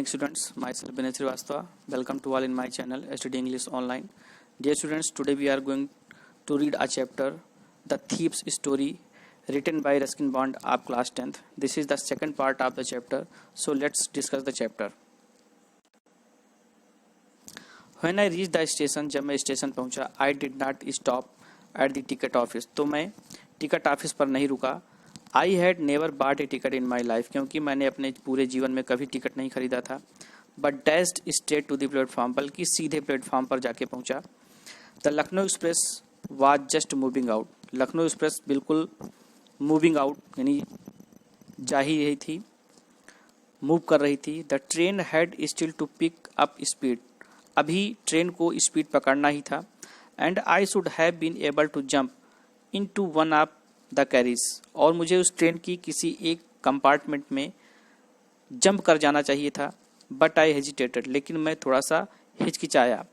morning students, myself Binay Srivastava. Welcome to all in my channel Study English Online. Dear students, today we are going to read a chapter, The Thief's Story, written by Ruskin Bond of class 10th. This is the second part of the chapter, so let's discuss the chapter. When I reached the station, जब मैं station पहुंचा, I did not stop at the ticket office. तो मैं ticket office पर नहीं रुका. I had never bot A ticket in my life, क्योंकि मैंने अपने पूरे जीवन में कभी टिकट नहीं खरीदा था. But dashed straight to the platform, बल्कि सीधे प्लेटफॉर्म पर जाके पहुंचा. The Lucknow express was just moving out. Lucknow express बिल्कुल मूविंग आउट यानी जा ही रही थी, मूव कर रही थी. The train had still to pick up speed, अभी ट्रेन को स्पीड पकड़ना ही था. And I should have been able to jump into one of the carriage, और मुझे उस ट्रेन की किसी एक कंपार्टमेंट में जंप कर जाना चाहिए था. बट आई हेजिटेटेड, लेकिन मैं थोड़ा सा हिचकिचाया.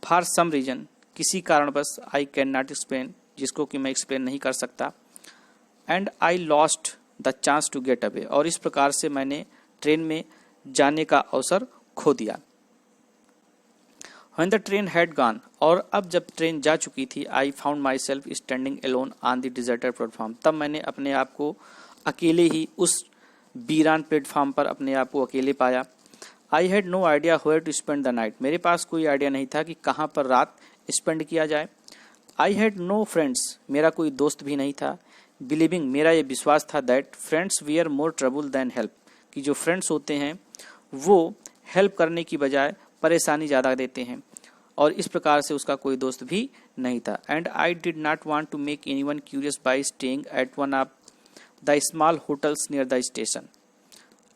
फॉर सम रीजन, किसी कारणवश. आई कैन नॉट एक्सप्लेन, जिसको कि मैं एक्सप्लेन नहीं कर सकता. And I lost the chance to get away, और इस प्रकार से मैंने ट्रेन में जाने का अवसर खो दिया. When the train had gone, और अब जब ट्रेन जा चुकी थी, I found myself standing alone on the deserted platform. तब मैंने अपने आप को अकेले ही उस वीरान प्लेटफॉर्म पर अपने आप को अकेले पाया. I had no idea where to spend the night. मेरे पास कोई आइडिया नहीं था कि कहाँ पर रात स्पेंड किया जाए. I had no friends. मेरा कोई दोस्त भी नहीं था. Believing, मेरा ये विश्वास था that friends were more trouble than help, कि जो फ्रेंड्स होते हैं वो हेल्प करने की बजाय परेशानी ज़्यादा देते हैं, और इस प्रकार से उसका कोई दोस्त भी नहीं था. And I did not want to make anyone curious by staying at one of the small hotels near the station.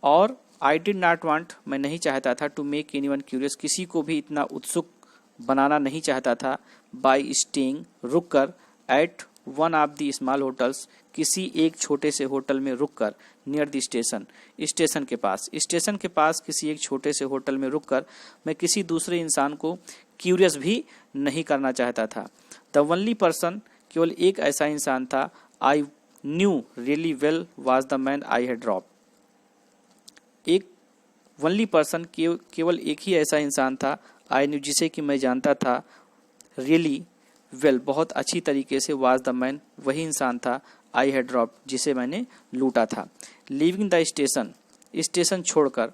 और आई डिड नॉट वांट, मैं नहीं चाहता था, टू मेक एनीवन क्यूरियस, किसी को भी इतना उत्सुक बनाना नहीं चाहता था, बाय स्टेइंग, रुक कर, at one of the small hotels, किसी एक छोटे से होटल में रुककर, नियर द स्टेशन, स्टेशन के पास. स्टेशन के पास किसी एक छोटे से होटल में रुककर मैं किसी दूसरे इंसान को क्यूरियस भी नहीं करना चाहता था. द ओनली पर्सन, केवल एक ऐसा इंसान था, I knew really well was the man I had drop. एक ओनली पर्सन, केवल एक ही ऐसा इंसान था, आई न्यू, जिसे कि मैं जानता था, रियली वेल, बहुत अच्छी तरीके से, वाज द मैन, वही इंसान था, आई हैड ड्रॉप, जिसे मैंने लूटा था. लीविंग द स्टेशन, स्टेशन छोड़कर,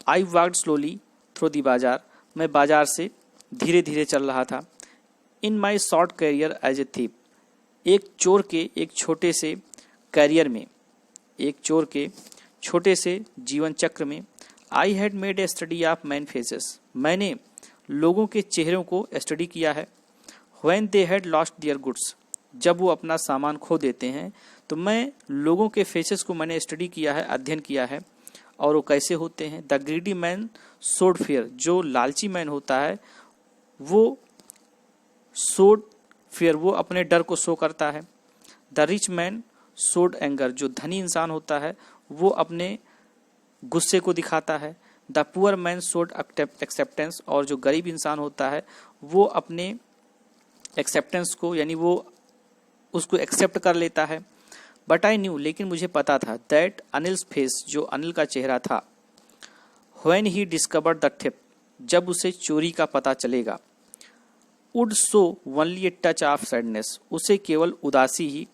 I walked slowly through the bazaar, मैं बाजार से धीरे धीरे चल रहा था. In my short career as a thief, एक चोर के एक छोटे से कैरियर में, एक चोर के छोटे से जीवन चक्र में. I had made a study of man faces, मैंने लोगों के चेहरों को स्टडी किया है. When they had lost their goods, जब वो अपना सामान खो देते हैं, तो मैं लोगों के फेसेस को मैंने स्टडी किया है, अध्ययन किया है, और वो कैसे होते हैं. द ग्रीडी मैन सोड फियर, जो लालची मैन होता है वो सोड फियर, वो अपने डर को शो करता है. द रिच मैन सोड एंगर, जो धनी इंसान होता है वो अपने गुस्से को दिखाता है. द पुअर मैन सोड एक्सेप्टेंस, और जो गरीब इंसान होता है वो अपने एक्सेप्टेंस को, यानी वो उसको एक्सेप्ट कर लेता है. बट आई न्यू, लेकिन मुझे पता था, दैट अनिल्स फेस, जो अनिल का चेहरा था, when he discovered the theft, जब उसे चोरी का पता चलेगा, would show only a touch of sadness, उसे केवल उदासी ही,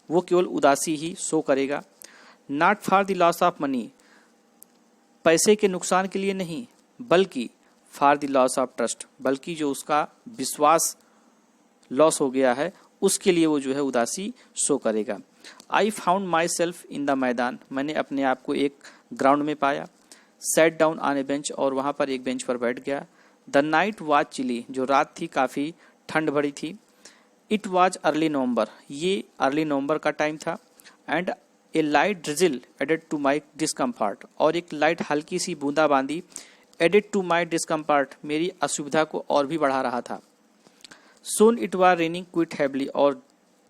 वो केवल उदासी ही शो करेगा. Not for the loss of money, पैसे के नुकसान के लिए नहीं, बल्कि for the loss of trust, बल्कि जो उसका विश्वास लॉस हो गया है उसके लिए वो जो है उदासी शो करेगा. I found my self in the मैदान, मैंने अपने आप को एक ग्राउंड में पाया. Set down on A bench, और वहाँ पर एक बेंच पर बैठ गया. द नाइट वाज चिली, जो रात थी काफ़ी ठंड भरी थी. इट वाज अर्ली नवंबर, ये अर्ली नवंबर का टाइम था. And a light drizzle added to my discomfort, और एक लाइट हल्की सी बूंदाबांदी एडेड टू माई डिस्कम्फर्ट, मेरी असुविधा को और भी बढ़ा रहा था. Soon it was raining quite heavily, और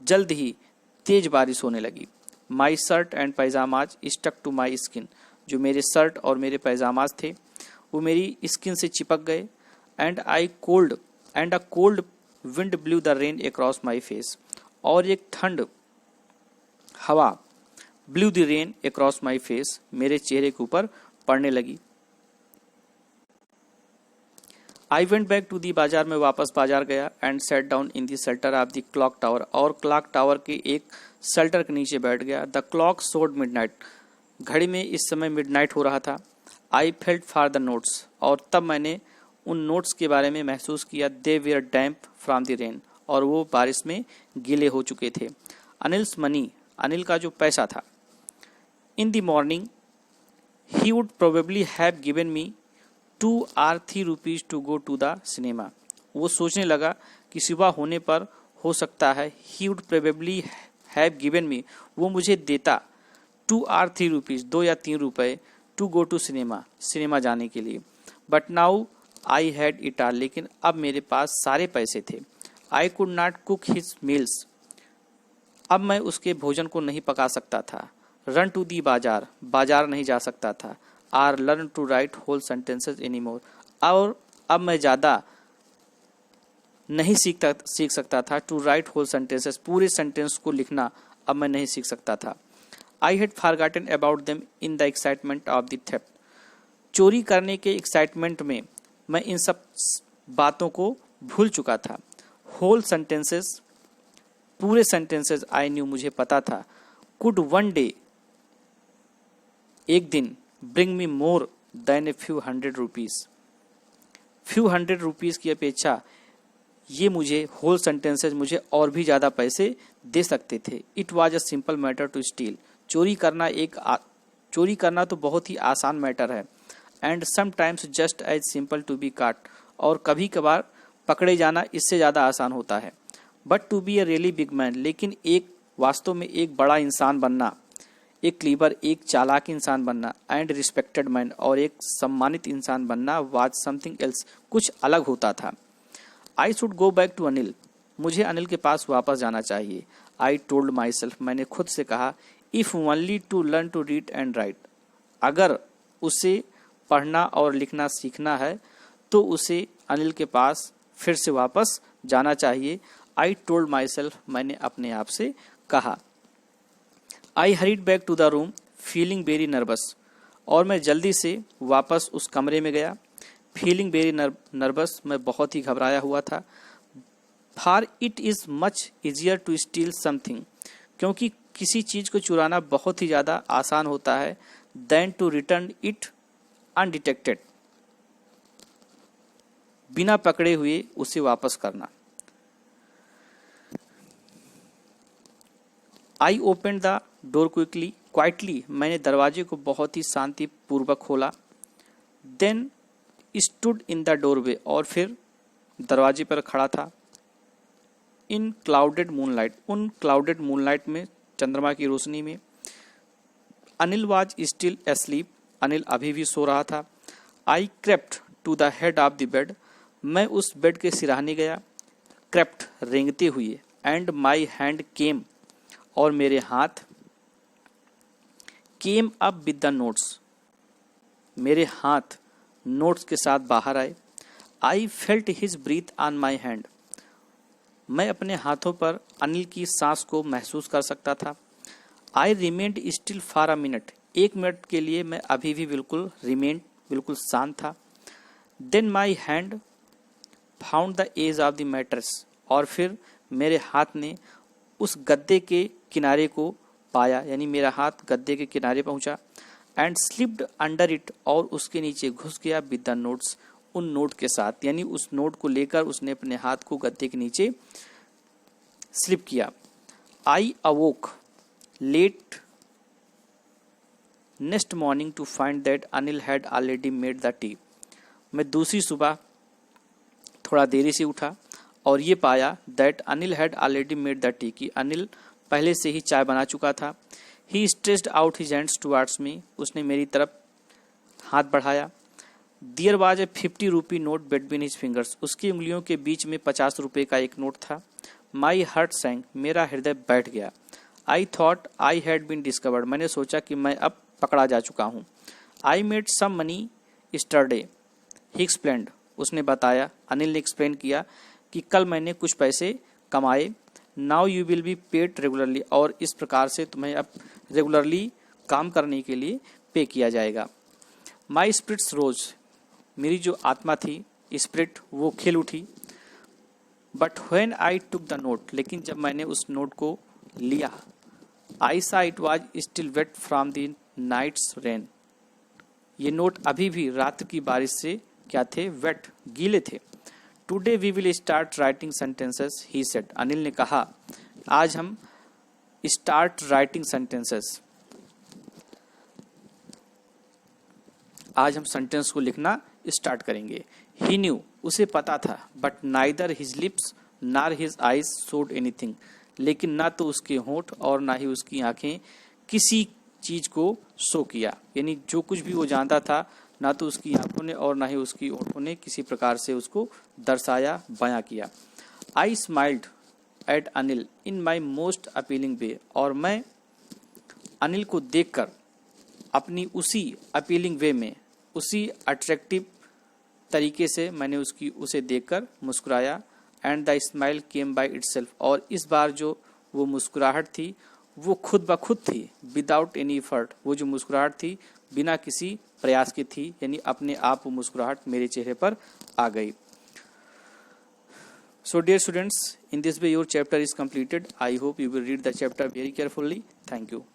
जल्द ही तेज बारिश होने लगी. My shirt and pyjamas stuck to my skin, जो मेरे शर्ट और मेरे पैजामाज थे वो मेरी स्किन से चिपक गए. And a cold wind blew the rain across my face, और एक ठंड हवा blew the rain across my face, मेरे चेहरे के ऊपर पढ़ने लगी। I went back to the bazaar, में वापस बाजार गया and sat down in the shelter of the clock tower, और क्लॉक टावर के एक शेल्टर के नीचे बैठ गया। द क्लॉक शोड मिडनाइट, घड़ी में इस समय मिडनाइट हो रहा था। I felt for the notes, और तब मैंने उन नोट्स के बारे में महसूस किया। They were damp from the rain, और वो बारिश में गीले हो चुके थे। अनिल्स मनी, अनिल का जो पैसा था। In the morning he would probably have given me 2 or 3 rupees to go to the cinema. वो सोचने लगा कि सुबह होने पर हो सकता है ही वुड प्रोबेबली हैव गिवन मी, वो मुझे देता 2 or 3 rupees, 2 या 3 रुपए, to go to cinema, cinema जाने के लिए। But now I had it all, लेकिन अब मेरे पास सारे पैसे थे। I could not cook his meals, अब मैं उसके भोजन को नहीं पका सकता था। रन टू दी बाजार, बाजार नहीं जा सकता था। Or learn to write whole sentences any more, और अब मैं ज़्यादा नहीं सीख सकता था। टू राइट होल सेंटेंसेस, पूरे सेंटेंस को लिखना अब मैं नहीं सीख सकता था। I had forgotten about them in the excitement of the theft, चोरी करने के एक्साइटमेंट में मैं इन सब बातों को भूल चुका था। होल सेंटेंसेस, पूरे सेंटेंसेस, आई न्यू, मुझे पता था। कुड वन डे, एक दिन, bring me more than a few hundred rupees, few hundred rupees की अपेक्षा ये मुझे, होल सेंटेंसेस, मुझे और भी ज़्यादा पैसे दे सकते थे। It was a simple matter to steal, चोरी करना तो बहुत ही आसान मैटर है। And sometimes just as simple to be caught, और कभी कभार पकड़े जाना इससे ज़्यादा आसान होता है। But to be a really big man, लेकिन एक वास्तव में एक बड़ा इंसान बनना, एक क्लीवर, एक चालाक इंसान बनना, एंड रिस्पेक्टेड मैन, और एक सम्मानित इंसान बनना, वाज समथिंग एल्स, कुछ अलग होता था। I should go back to Anil, मुझे अनिल के पास वापस जाना चाहिए। आई टोल्ड माई सेल्फ, मैंने खुद से कहा। If only to learn to read and write, अगर उसे पढ़ना और लिखना सीखना है तो उसे अनिल के पास फिर से वापस जाना चाहिए। आई टोल्ड माई सेल्फ, मैंने अपने आप से कहा। I hurried back to the room feeling very nervous, और मैं जल्दी से वापस उस कमरे में गया। फीलिंग वेरी नर्वस, मैं बहुत ही घबराया हुआ था। For it is much easier to steal something, क्योंकि किसी चीज़ को चुराना बहुत ही ज़्यादा आसान होता है। Then to return it undetected, बिना पकड़े हुए उसे वापस करना। I open the door quietly, मैंने दरवाजे को बहुत ही शांतिपूर्वक खोला। Then stood in the doorway, और फिर दरवाजे पर खड़ा था। इन क्लाउडेड मूनलाइट, उन क्लाउडेड मूनलाइट में, चंद्रमा की रोशनी में। Anil was still asleep, Anil अभी भी सो रहा था। I crept to the head of the bed, मैं उस बेड के सिरहाने गया। क्रेप्ट, रेंगते हुए। एंड माई हैंड केम, और मेरे हाथ, came up with the notes, मेरे हाथ नोट्स के साथ बाहर आए। I felt his breath on my hand, मैं अपने हाथों पर अनिल की सांस को महसूस कर सकता था। I remained still for a minute, 1 minute के लिए मैं अभी भी बिल्कुल शांत था। Then my hand found the edge of the mattress, और फिर मेरे हाथ ने उस गद्दे के किनारे को पाया, यानी मेरा हाथ गद्दे के किनारे पहुंचा। एंड स्लिप्ड अंडर इट, और उसके नीचे घुस गया विद द नोट्स, उन नोट के साथ, यानी उस नोट को लेकर उसने अपने हाथ को गद्दे के नीचे स्लिप किया। I awoke late next morning to find that Anil had already made the tea, मैं दूसरी सुबह थोड़ा देरी से उठा और ये पाया that Anil had already made the tea, कि अनिल पहले से ही चाय बना चुका था। He stretched out his hands towards me, उसने मेरी तरफ हाथ बढ़ाया। There was a 50 rupee note between his fingers, उसकी उंगलियों के बीच में 50 रुपए का एक नोट था। माई हार्ट सैंक, मेरा हृदय बैठ गया। I thought I had been discovered, मैंने सोचा कि मैं अब पकड़ा जा चुका हूँ। I made some money yesterday, he explained, उसने बताया, अनिल ने एक्सप्लेन किया कि कल मैंने कुछ पैसे कमाए। Now you will be paid regularly, और इस प्रकार से तुम्हें अब रेगुलरली काम करने के लिए पे किया जाएगा। माई स्पिरिट्स रोज, मेरी जो आत्मा थी, स्पिरिट, वो खिल उठी। But when I took the note, लेकिन जब मैंने उस नोट को लिया, I saw it was still wet from the night's rain, ये नोट अभी भी रात की बारिश से क्या थे, वेट, गीले थे। Today we will start writing sentences, he said, Anil ने कहा आज हम स्टार्ट राइटिंग सेंटेंसेस, आज हम सेंटेंस को लिखना स्टार्ट करेंगे। ही न्यू, उसे पता था, बट नाइदर हिज लिप्स नार हिज आईज शोड एनीथिंग, लेकिन ना तो उसके होंठ और ना ही उसकी आंखें किसी चीज को शो किया, यानी जो कुछ भी वो जानता था, ना तो उसकी आंखों ने और ना ही उसकी होंठों ने किसी प्रकार से उसको दर्शाया, बयां किया। I smiled at Anil in my most appealing way, और मैं अनिल को देखकर अपनी उसी अपीलिंग वे में, उसी अट्रैक्टिव तरीके से मैंने उसे देखकर मुस्कुराया। And the smile came by itself, और इस बार जो वो मुस्कुराहट थी वो खुद ब खुद थी, विदाउट एनी एफर्ट, वो जो मुस्कुराहट थी बिना किसी प्रयास की थी, यानी अपने आप वो मुस्कुराहट मेरे चेहरे पर आ गई। So dear students, in this way your chapter is completed. I hope you will read the chapter very carefully. Thank you.